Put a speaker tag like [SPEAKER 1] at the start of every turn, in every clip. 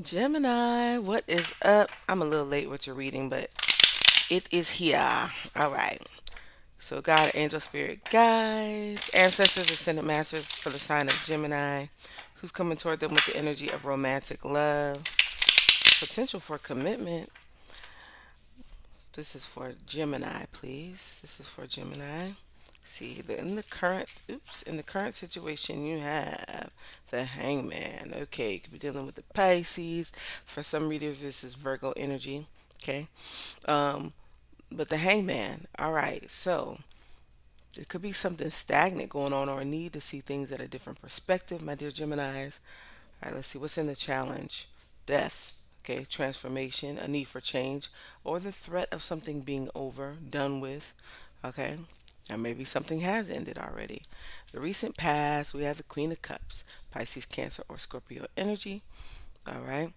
[SPEAKER 1] Gemini, what is up? I'm a little late with your reading, but it is here. All right. So, God, angel, spirit, guides, ancestors, ascended masters for the sign of Gemini, who's coming toward them with the energy of romantic love, potential for commitment. This is for Gemini, please. This is for Gemini. See, in the current situation, you have the Hangman. Okay, you could be dealing with the Pisces. For some readers, this is Virgo energy. Okay, um, but the Hangman. All right, so there could be something stagnant going on, or a need to see things at a different perspective, my dear Geminis. All right, let's see what's in the challenge. Death. Okay, transformation, a need for change, or the threat of something being over, done with. Okay, and maybe something has ended already. The recent past, we have the Queen of Cups, Pisces, Cancer, or Scorpio energy. All right,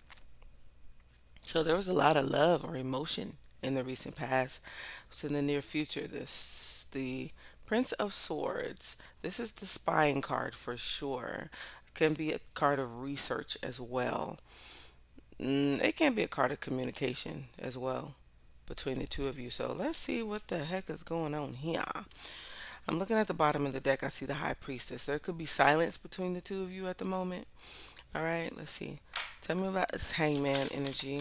[SPEAKER 1] so there was a lot of love or emotion in the recent past. So in the near future, the Prince of Swords. This is the spying card for sure. Can be a card of research as well. It can be a card of communication as well between the two of you. So let's see what the heck is going on here. I'm looking at the bottom of the deck. I see the High Priestess. There could be silence between the two of you at the moment. All right, let's see. Tell me about this Hangman energy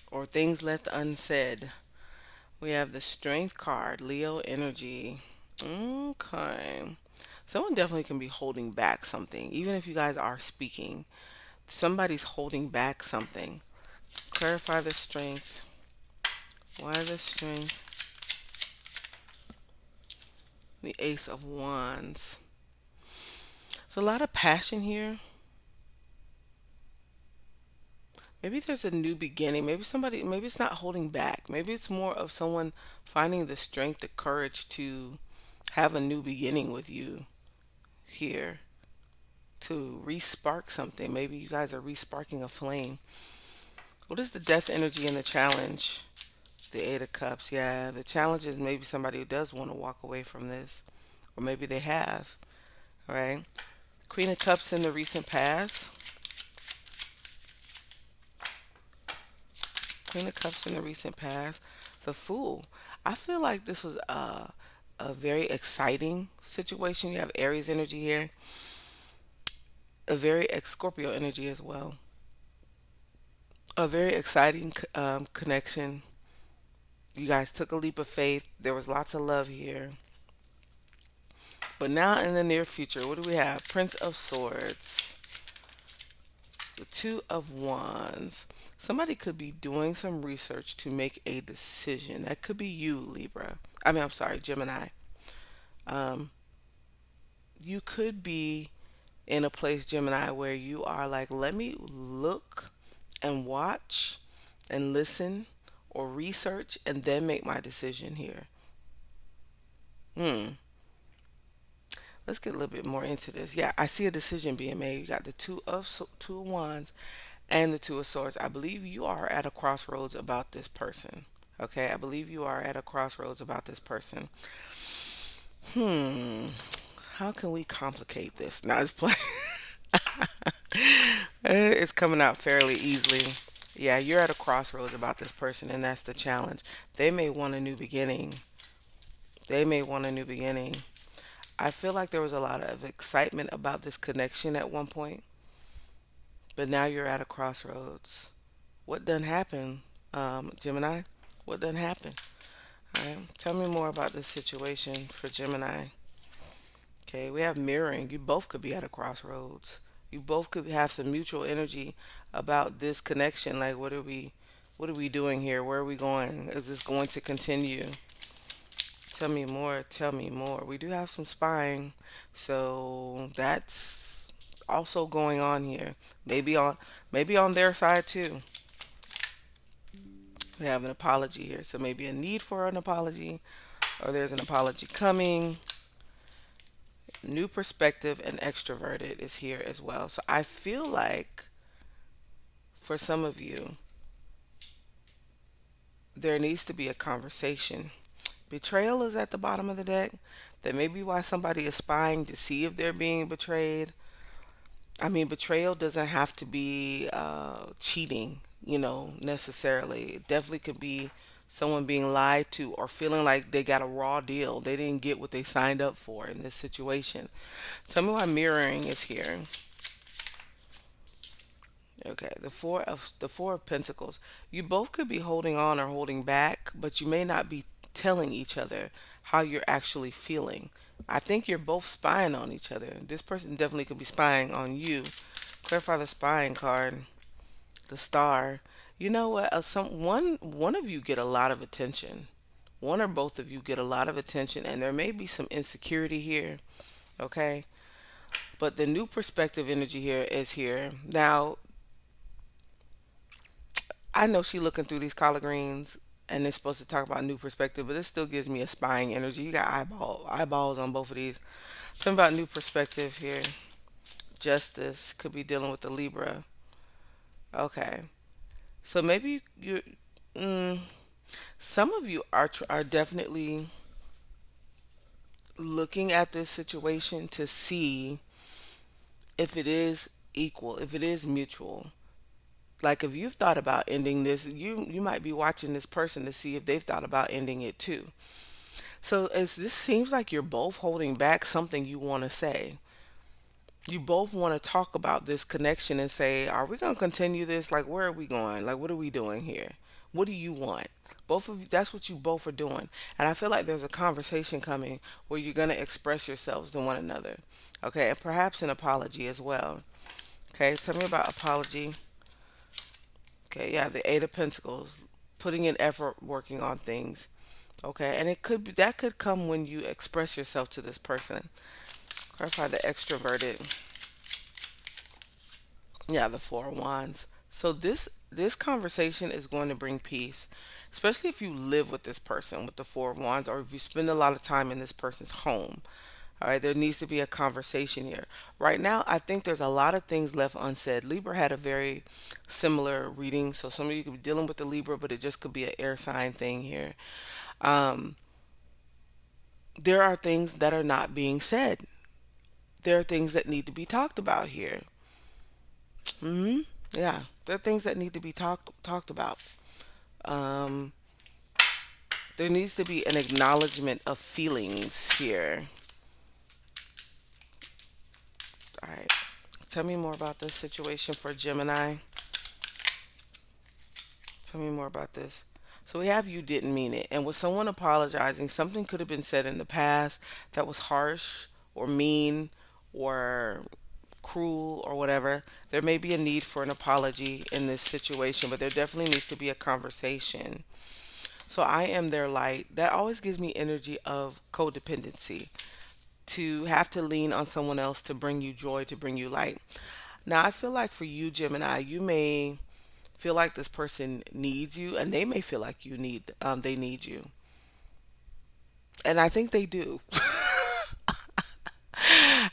[SPEAKER 1] or things left unsaid. We have the Strength card, Leo energy. Okay. Someone definitely can be holding back something. Even if you guys are speaking, somebody's holding back something. Clarify the strength. Why the strength? The Ace of Wands. There's a lot of passion here. Maybe there's a new beginning. Maybe it's not holding back. Maybe it's more of someone finding the strength, the courage to have a new beginning with you here, to re-spark something. Maybe you guys are re-sparking a flame. What is the death energy in the challenge? The Eight of Cups. Yeah, the challenge is maybe somebody who does want to walk away from this, or maybe they have. All right. Queen of Cups in the recent past. Queen of Cups in the recent past. The Fool. I feel like this was a very exciting situation. You have Aries energy here, a very Scorpio energy as well. A very exciting connection. You guys took a leap of faith. There was lots of love here. But now in the near future, what do we have? Prince of Swords, the Two of Wands. Somebody could be doing some research to make a decision. That could be you, Libra. I'm sorry, Gemini. Um, you could be in a place, Gemini, where you are like, let me look and watch and listen or research and then make my decision here. Hmm. Let's get a little bit more into this. Yeah, I see a decision being made. You got the two of wands and the two of swords. I believe you are at a crossroads about this person. Okay, I believe you are at a crossroads about this person. Hmm. How can we complicate this? Now it's playing. It's coming out fairly easily. Yeah, you're at a crossroads about this person, and that's the challenge. They may want a new beginning. They may want a new beginning. I feel like there was a lot of excitement about this connection at one point, but now you're at a crossroads. What done happened, Gemini? What done happened? All right, tell me more about this situation for Gemini. Okay, we have mirroring. You both could be at a crossroads. You both could have some mutual energy about this connection. Like, what are we doing here? Where are we going? Is this going to continue? Tell me more. Tell me more. We do have some spying, so that's also going on here. Maybe on maybe on their side too. We have an apology here, so maybe a need for an apology, or there's an apology coming. New perspective and extroverted is here as well. So I feel like for some of you, there needs to be a conversation. Betrayal is at the bottom of the deck. That may be why somebody is spying to see if they're being betrayed. I mean, betrayal doesn't have to be cheating, necessarily. It definitely could be someone being lied to or feeling like they got a raw deal. They didn't get what they signed up for in this situation. Tell me why mirroring is here. Okay, the four of Pentacles. You both could be holding on or holding back, but you may not be telling each other how you're actually feeling. I think you're both spying on each other. This person definitely could be spying on you. Clarify the spying card. The star. You know what? One of you get a lot of attention. One or both of you get a lot of attention, and there may be some insecurity here. Okay, but the new perspective energy here is here now. I know she looking through these collard greens and it's supposed to talk about new perspective, but it still gives me a spying energy. You got eyeballs on both of these. Something about new perspective here. Justice could be dealing with the Libra. Okay, so maybe mm, some of you are definitely looking at this situation to see if it is equal, if it is mutual. Like if you've thought about ending this, you might be watching this person to see if they've thought about ending it too. So as this seems like you're both holding back something you want to say. You both want to talk about this connection and say, are we going to continue this? Like, where are we going? Like, what are we doing here? What do you want? Both of you, that's what you both are doing. And I feel like there's a conversation coming where you're going to express yourselves to one another. Okay, and perhaps an apology as well. Okay, tell me about apology. Okay, yeah, the Eight of Pentacles, putting in effort, working on things. Okay, and it could be that could come when you express yourself to this person. Clarify the extroverted. Yeah, the Four of Wands. So this conversation is going to bring peace, especially if you live with this person with the Four of Wands, or if you spend a lot of time in this person's home. All right, there needs to be a conversation here. Right now, I think there's a lot of things left unsaid. Libra had a very similar reading, so some of you could be dealing with the Libra, but it just could be an air sign thing here. Um, there are things that are not being said. There are things that need to be talked about here. hmm Yeah, there are things that need to be talked about. Um, there needs to be an acknowledgement of feelings here. All right, tell me more about this situation for Gemini. Tell me more about this. So we have you didn't mean it, and with someone apologizing, something could have been said in the past that was harsh or mean or cruel or whatever. There may be a need for an apology in this situation, but there definitely needs to be a conversation. So I am their light. That always gives me energy of codependency, to have to lean on someone else to bring you joy, to bring you light. Now, I feel like for you, Gemini, you may feel like this person needs you, and they may feel like they need you, and I think they do.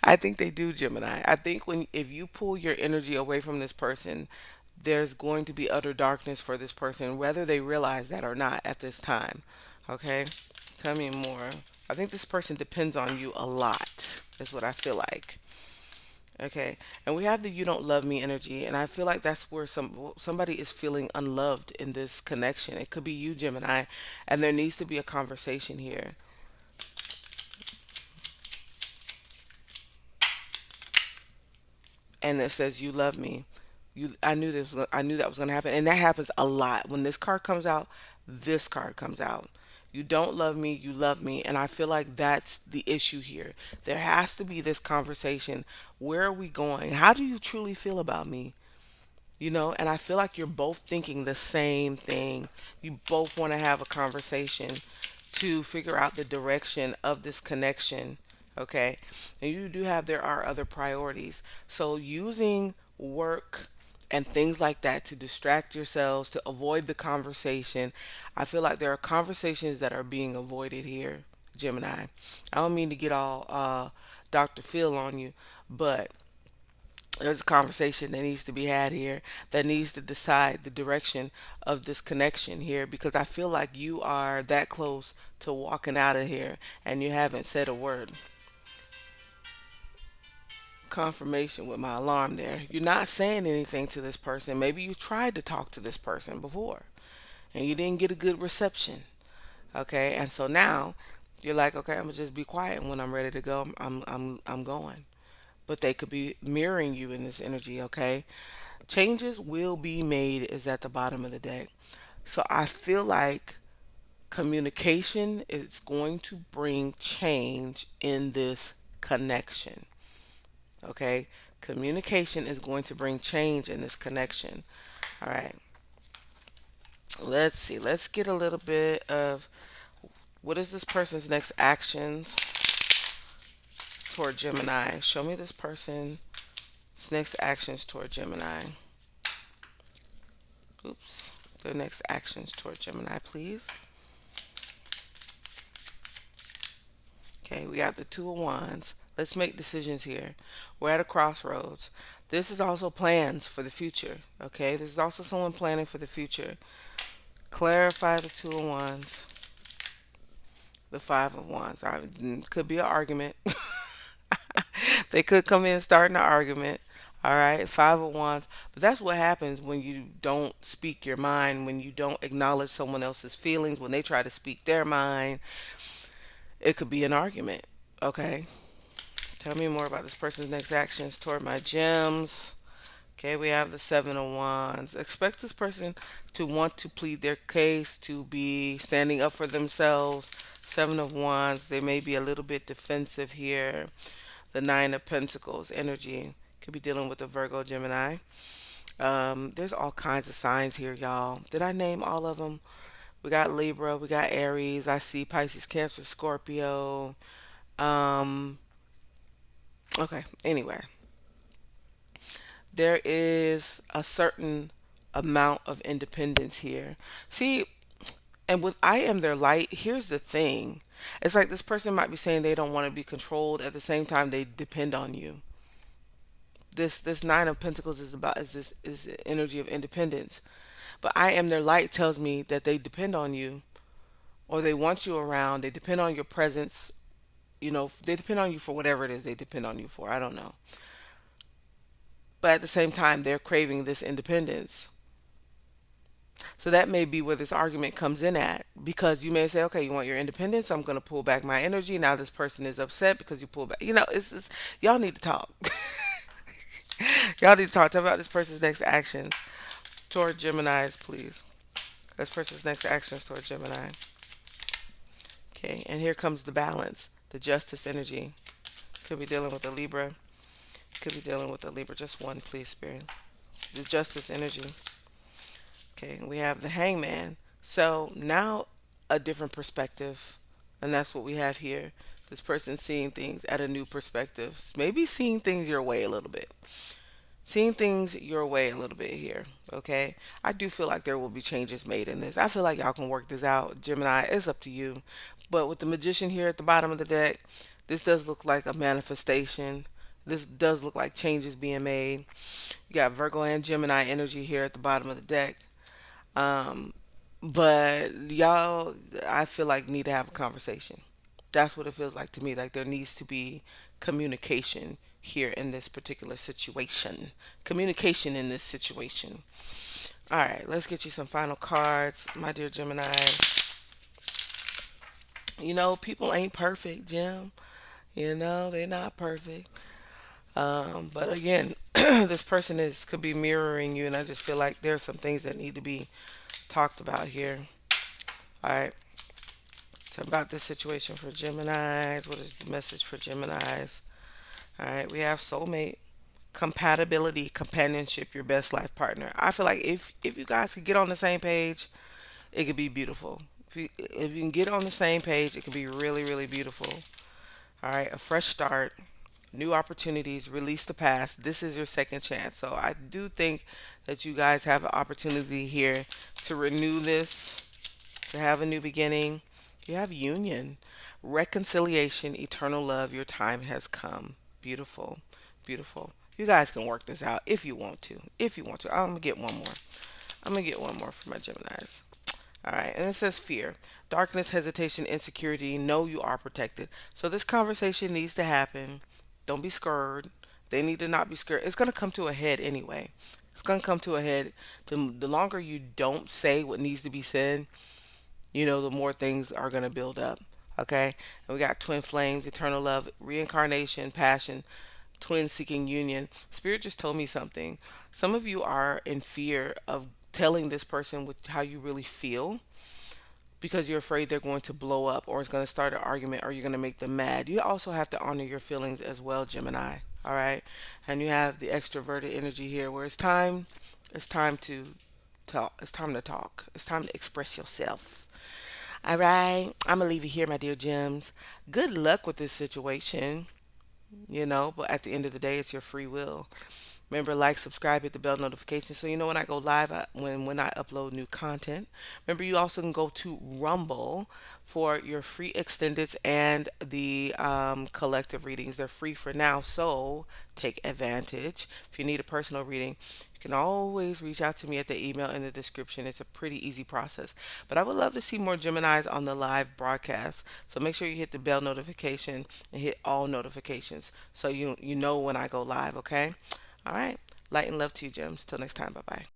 [SPEAKER 1] I think they do, Gemini. I think when if you pull your energy away from this person, there's going to be utter darkness for this person, whether they realize that or not at this time. Okay? Tell me more. I think this person depends on you a lot, is what I feel like. Okay. And we have the you don't love me energy, and I feel like that's where somebody is feeling unloved in this connection. It could be you, Gemini, and there needs to be a conversation here. And it says you love me. I knew that was going to happen, and that happens a lot when this card comes out. This card comes out. You don't love me, you love me, and I feel like that's the issue here. There has to be this conversation. Where are we going? How do you truly feel about me? And I feel like you're both thinking the same thing. You both want to have a conversation to figure out the direction of this connection. Okay. And you do have, there are other priorities. So using work and things like that to distract yourselves, to avoid the conversation. I feel like there are conversations that are being avoided here, Gemini. I don't mean to get all Dr. Phil on you, but there's a conversation that needs to be had here that needs to decide the direction of this connection here, because I feel like you are that close to walking out of here and you haven't said a word. confirmation with my alarm there. You're not saying anything to this person. Maybe you tried to talk to this person before and you didn't get a good reception. Okay, and so now you're like, okay, I'm gonna just be quiet. And when I'm ready to go, I'm going. But they could be mirroring you in this energy. Okay, changes will be made is at the bottom of the deck. So I feel like communication is going to bring change in this connection. Okay, communication is going to bring change in this connection. All right, let's see. Let's get a little bit of what is this person's next actions toward Gemini. Show me this person's next actions toward Gemini. Oops. Their next actions toward Gemini, please. Okay, we got the Two of Wands. Let's make decisions here. We're at a crossroads. This is also plans for the future. Okay, this is also someone planning for the future. Clarify the Two of Wands. The Five of Wands. All right, could be an argument. They could come in starting an argument. All right, Five of Wands. But that's what happens when you don't speak your mind, when you don't acknowledge someone else's feelings, when they try to speak their mind. It could be an argument. Okay, tell me more about this person's next actions toward my gems. Okay, we have the Seven of Wands. Expect this person to want to plead their case, to be standing up for themselves. Seven of Wands. They may be a little bit defensive here. The Nine of Pentacles energy could be dealing with a Virgo, Gemini. There's all kinds of signs here, y'all. Did I name all of them? We got Libra, we got Aries. I see Pisces, Cancer, Scorpio. Um, okay. Anyway, there is a certain amount of independence here. See, and with I am their light, here's the thing. It's like this person might be saying they don't want to be controlled. At the same time, they depend on you. This Nine of Pentacles is about is the energy of independence. But I am their light tells me that they depend on you or they want you around. They depend on your presence. You know, they depend on you for whatever it is they depend on you for. I don't know. But at the same time, they're craving this independence. So that may be where this argument comes in at because you may say, okay, you want your independence. I'm going to pull back my energy. Now this person is upset because you pull back. You know, it's y'all need to talk. Y'all need to talk. Talk about this person's next actions toward Gemini's, please. This person's next actions toward Gemini. Okay, and here comes the balance, the justice energy. Could be dealing with a Libra. Could be dealing with a Libra. Just one, please, Spirit. The justice energy. Okay, we have the hangman. So now a different perspective. And that's what we have here. This person seeing things at a new perspective. Maybe seeing things your way a little bit. Seeing things your way a little bit here. Okay. I do feel like there will be changes made in this. I feel like y'all can work this out. Gemini, it's up to you. But with the magician here at the bottom of the deck, this does look like a manifestation. This does look like changes being made. You got Virgo and Gemini energy here at the bottom of the deck. Um, but y'all, I feel like need to have a conversation. That's what it feels like to me. Like there needs to be communication here in this particular situation. Communication in this situation. All right, let's get you some final cards, my dear Gemini. You know, people ain't perfect, Jim. You know, they're not perfect. But again, this person is could be mirroring you, and I just feel like there's some things that need to be talked about here. All right. So about this situation for Geminis. What is the message for Geminis? All right. We have soulmate, compatibility, companionship, your best life partner. I feel like if you guys could get on the same page, it could be beautiful. If you can get on the same page, it can be really really beautiful. All right. A fresh start, new opportunities, release the past. This is your second chance. So I do think that you guys have an opportunity here to renew this, to have a new beginning. You have union, reconciliation, eternal love. Your time has come. Beautiful, beautiful. You guys can work this out if you want to. If you want to. I'm gonna get one more. I'm gonna get one more for my Geminis. All right, and it says fear, darkness, hesitation, insecurity. Know you are protected. So this conversation needs to happen. Don't be scared. They need to not be scared. It's going to come to a head anyway. It's going to come to a head. The longer you don't say what needs to be said, the more things are going to build up. Okay? And we got twin flames, eternal love, reincarnation, passion, twin seeking union. Spirit just told me something. Some of you are in fear of telling this person with how you really feel because you're afraid they're going to blow up or it's going to start an argument or you're going to make them mad. You also have to honor your feelings as well, Gemini. All right? And you have the extroverted energy here where it's time to talk. It's time to talk. It's time to express yourself. All right? I'm going to leave you here, my dear gems. Good luck with this situation, but at the end of the day, it's your free will. Remember, like, subscribe, hit the bell notification so you know when I go live, when I upload new content. Remember, you also can go to Rumble for your free extendeds and the collective readings. They're free for now, so take advantage. If you need a personal reading, you can always reach out to me at the email in the description. It's a pretty easy process. But I would love to see more Geminis on the live broadcast. So make sure you hit the bell notification and hit all notifications so you know when I go live, okay? All right. Light and love to you, Gems. Till next time. Bye bye.